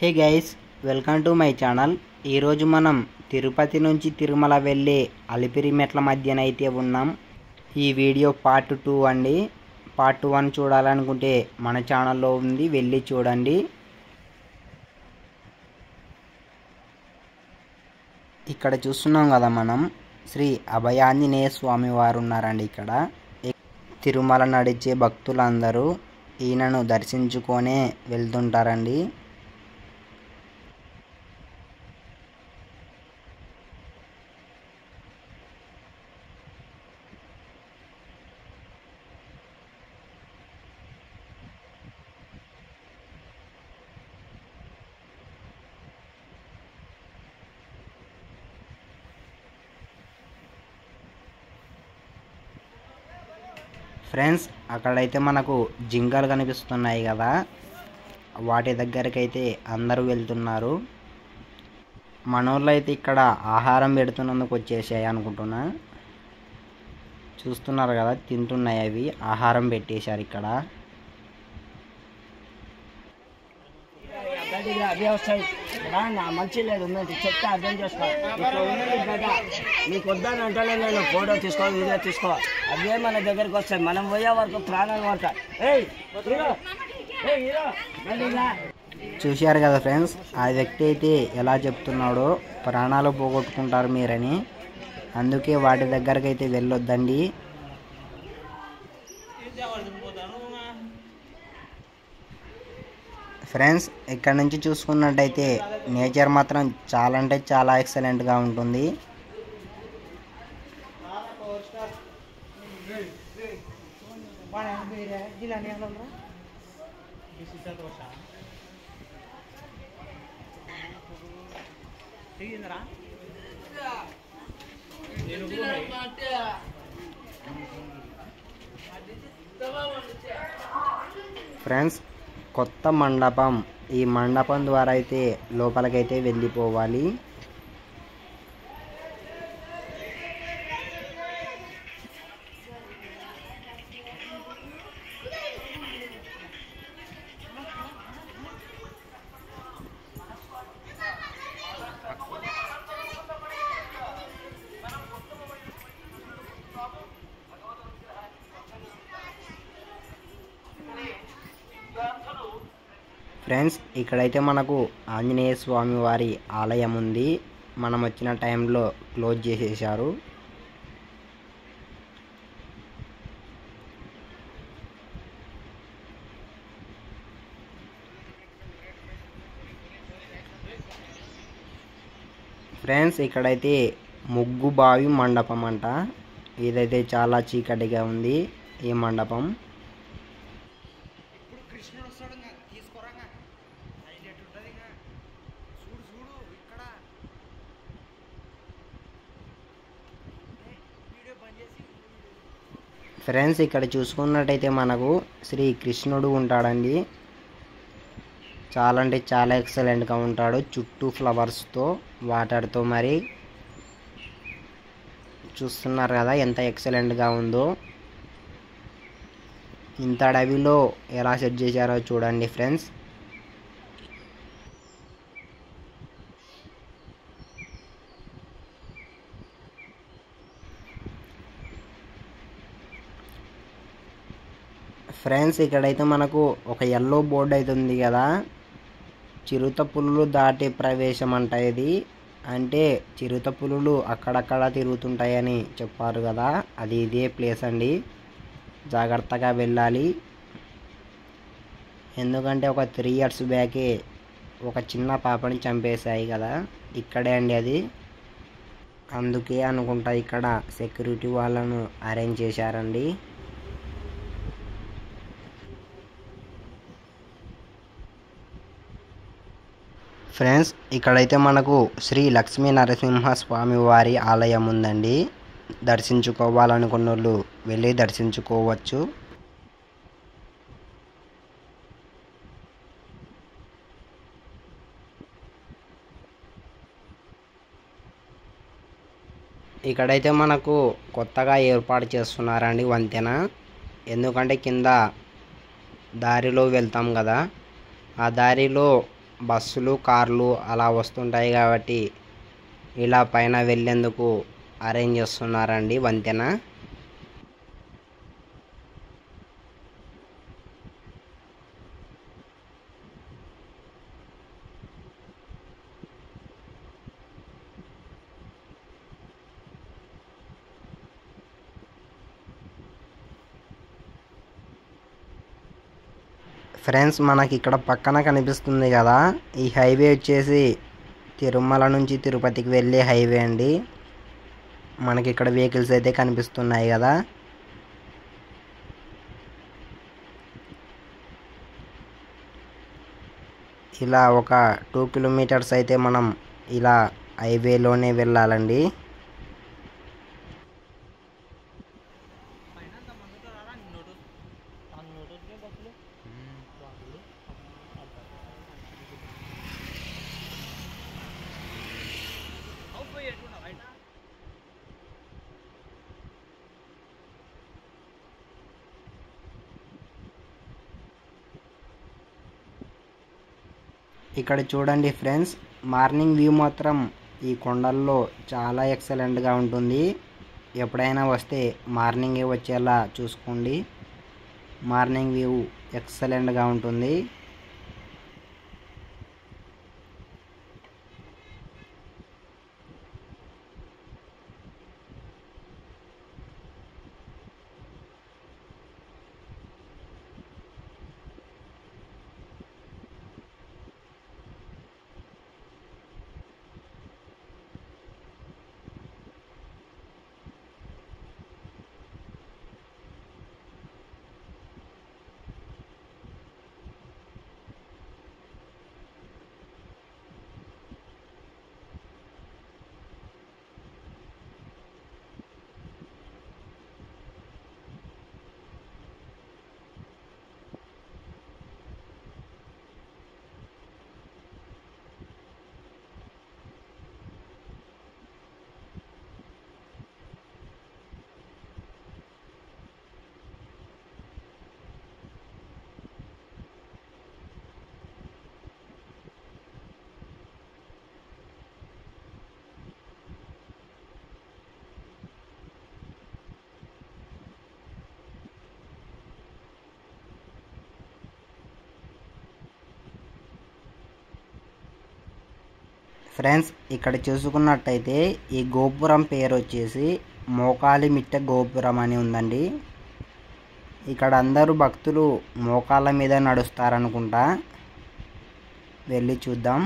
Hey guys, welcome to my channel. ఈరోజు మనం తిరుపతి నుంచి తిరుమల వెళ్ళే అలిపిరి మెట్ల మధ్యనైతే ఉన్నాం. ఈ వీడియో పార్ట్ 2 అండి. పార్ట్ 1 చూడాలనుకుంటే మన ఛానల్లో ఉంది, వెళ్ళి చూడండి. ఇక్కడ చూస్తున్నాం కదా, మనం శ్రీ అభయాంజనేయ స్వామి వారు ఉన్నారండి. ఇక్కడ తిరుమల నడిచే భక్తులందరూ ఈయనను దర్శించుకొనే వెళ్తుంటారండి. ఫ్రెండ్స్, అక్కడైతే మనకు జింకలు కనిపిస్తున్నాయి కదా, వాటి దగ్గరికి అయితే అందరూ వెళ్తున్నారు. మనోళ్ళు అయితే ఇక్కడ ఆహారం పెడుతున్నందుకు వచ్చేసాయి అనుకుంటున్నా. చూస్తున్నారు కదా, తింటున్నాయి. అవి ఆహారం పెట్టేశారు ఇక్కడ. మంచి లేదు చెప్తే అర్థం చేసుకో. ఇక్కడ ఉన్నది కదా, నీకు వద్దని అంటేనే నేను ఫోటో తీసుకో, వీడియో తీసుకో, అవే మన దగ్గరికి వస్తాయి. మనం పోయే వరకు ప్రాణాలు పడతాయి. చూశారు కదా ఫ్రెండ్స్, ఆ వ్యక్తి అయితే ఎలా చెప్తున్నాడో, ప్రాణాలు పోగొట్టుకుంటారు మీరని. అందుకే వాటి దగ్గరకు అయితే వెళ్ళొద్దండి. ఫ్రెండ్స్, ఇక్కడ నుంచి చూసుకున్నట్టయితే నేచర్ మాత్రం చాలా అంటే చాలా ఎక్సలెంట్గా ఉంటుంది. ఫ్రెండ్స్, కొత్త మండపం. ఈ మండపం ద్వారా అయితే లోపలికైతే వెళ్ళిపోవాలి. ఫ్రెండ్స్, ఇక్కడైతే మనకు ఆంజనేయ స్వామి వారి ఆలయం ఉంది. మనం వచ్చిన టైంలో క్లోజ్ చేసేసారు. ఫ్రెండ్స్, ఇక్కడైతే ముగ్గు బావి మండపం అంట. ఇదైతే చాలా చీకటిగా ఉంది ఈ మండపం. ఫ్రెండ్స్, ఇక్కడ చూసుకున్నట్టయితే మనకు శ్రీ కృష్ణుడు ఉంటాడండి. చాలా అంటే చాలా ఎక్సలెంట్గా ఉంటాడు, చుట్టూ ఫ్లవర్స్తో, వాటర్తో. మరి చూస్తున్నారు కదా ఎంత ఎక్సలెంట్గా ఉందో. ఇంత అడవిలో ఎలా సెట్ చేశారో చూడండి ఫ్రెండ్స్. ఫ్రెండ్స్, ఇక్కడైతే మనకు ఒక ఎల్లో బోర్డు అయితే ఉంది కదా, చిరుత పులులు దాటే ప్రవేశం అంట ఇది. అంటే చిరుత పులులు అక్కడక్కడ తిరుగుతుంటాయని చెప్పారు కదా, అది ఇదే ప్లేస్ అండి. జాగ్రత్తగా వెళ్ళాలి. ఎందుకంటే ఒక 3 years బ్యాకే ఒక చిన్న పాపని చంపేశాయి కదా, ఇక్కడే అండి అది. అందుకే అనుకుంటా ఇక్కడ సెక్యూరిటీ వాళ్ళను అరేంజ్ చేశారండి. ఫ్రెండ్స్, ఇక్కడైతే మనకు శ్రీ లక్ష్మీ నరసింహ స్వామి వారి ఆలయం ఉందండి. దర్శించుకోవాలనుకున్న వాళ్ళు వెళ్ళి దర్శించుకోవచ్చు. ఇక్కడైతే మనకు కొత్తగా ఏర్పాటు చేస్తున్నారండి వంతెన. ఎందుకంటే కింద దారిలో వెళ్తాం కదా, ఆ దారిలో బస్సులు కార్లు అలా వస్తుంటాయి కాబట్టి ఇలా పైన వెళ్ళేందుకు అరేంజ్ చేస్తున్నారండి వంతెన. ఫ్రెండ్స్ మనకి ఇక్కడ పక్కన కనిపిస్తుంది కదా, ఈ హైవే వచ్చేసి తిరుమల నుంచి తిరుపతికి వెళ్ళే హైవే అండి. మనకి ఇక్కడ వెహికల్స్ అయితే కనిపిస్తున్నాయి కదా. ఇలా ఒక 2 కిలోమీటర్స్ అయితే మనం ఇలా హైవేలోనే వెళ్ళాలండి. ఇక్కడ చూడండి ఫ్రెండ్స్, మార్నింగ్ వ్యూ మాత్రం ఈ కొండల్లో చాలా ఎక్సలెంట్గా ఉంటుంది. ఎప్పుడైనా వస్తే మార్నింగే వచ్చేలా చూసుకోండి. మార్నింగ్ వ్యూ ఎక్సలెంట్గా ఉంటుంది. ఫ్రెండ్స్ ఇక్కడ చూసుకున్నట్టయితే ఈ గోపురం పేరు వచ్చేసి మోకాలి మిట్ట గోపురం అని ఉందండి. ఇక్కడ అందరూ భక్తులు మోకాళ్ళ మీద నడుస్తారనుకుంటా, వెళ్ళి చూద్దాం.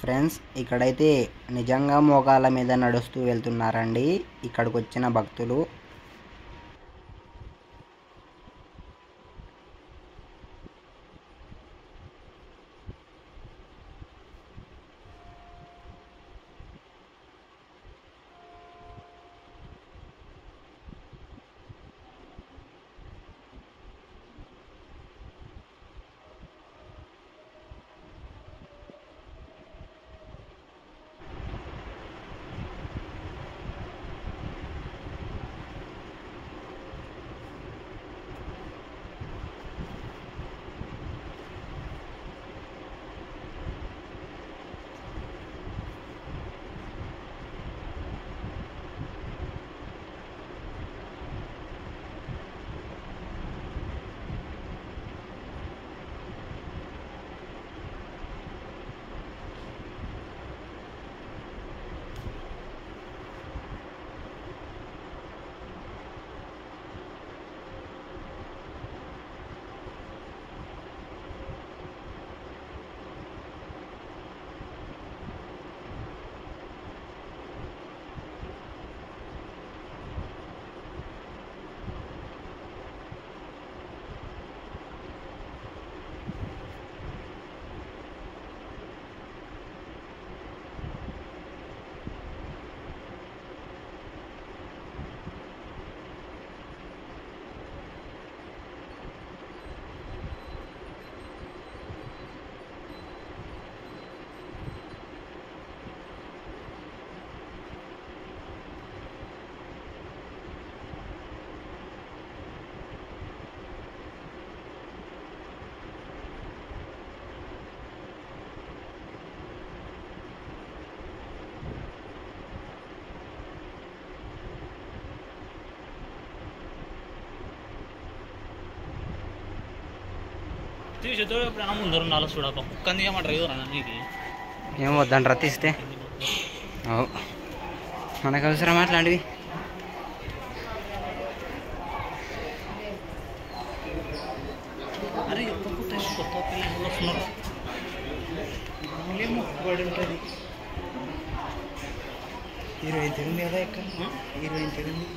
ఫ్రెండ్స్ ఇక్కడైతే నిజంగా మోకాళ్ళ మీద నడుస్తూ వెళ్తున్నారండి ఇక్కడికి వచ్చిన భక్తులు. ఏం వద్దంటారా తీస్తే మనకు అవసరం అట్లాంటివి. అరే కొత్త పిల్లలు వస్తున్నారు. హీరోయిన్ తిరిగింది కదా ఎక్కడ హీరోయిన్ తిరిగింది.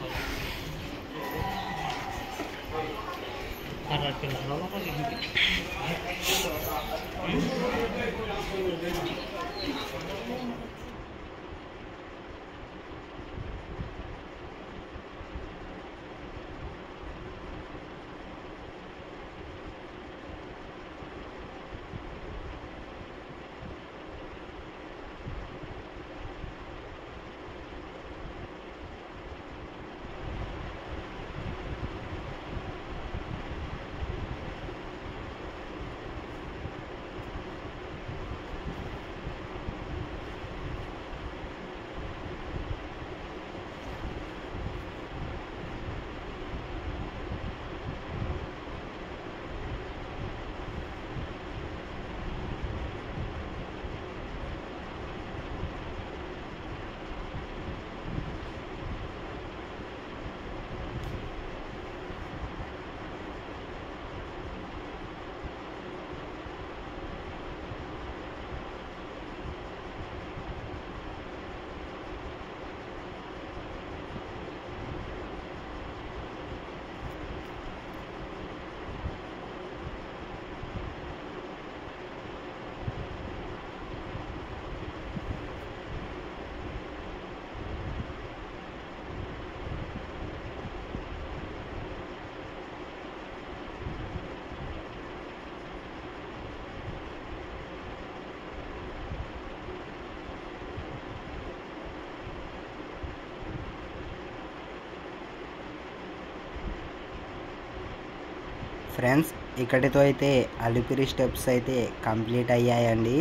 ఫ్రెండ్స్ ఇక్కడితో అయితే అలిపిరి స్టెప్స్ అయితే కంప్లీట్ అయ్యాయండి.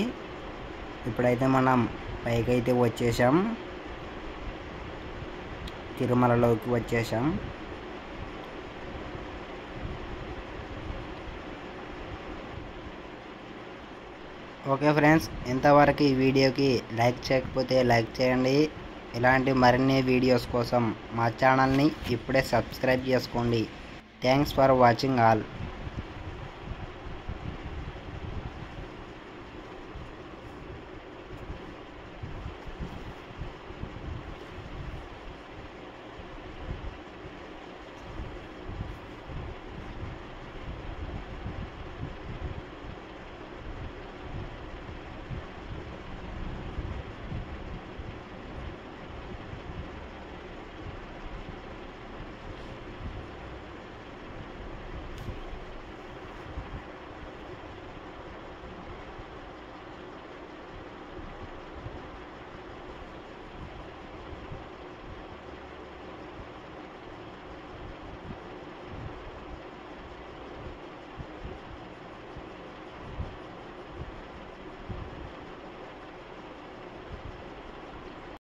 ఇప్పుడైతే మనం పైకి అయితే వచ్చేసాం, తిరుమలలోకి వచ్చేసాం. ఓకే ఫ్రెండ్స్, ఇంతవరకు ఈ వీడియోకి లైక్ చేయకపోతే లైక్ చేయండి. ఇలాంటి మరిన్ని వీడియోస్ కోసం మా ఛానల్ని ఇప్పుడే సబ్స్క్రైబ్ చేసుకోండి. Thanks for watching all.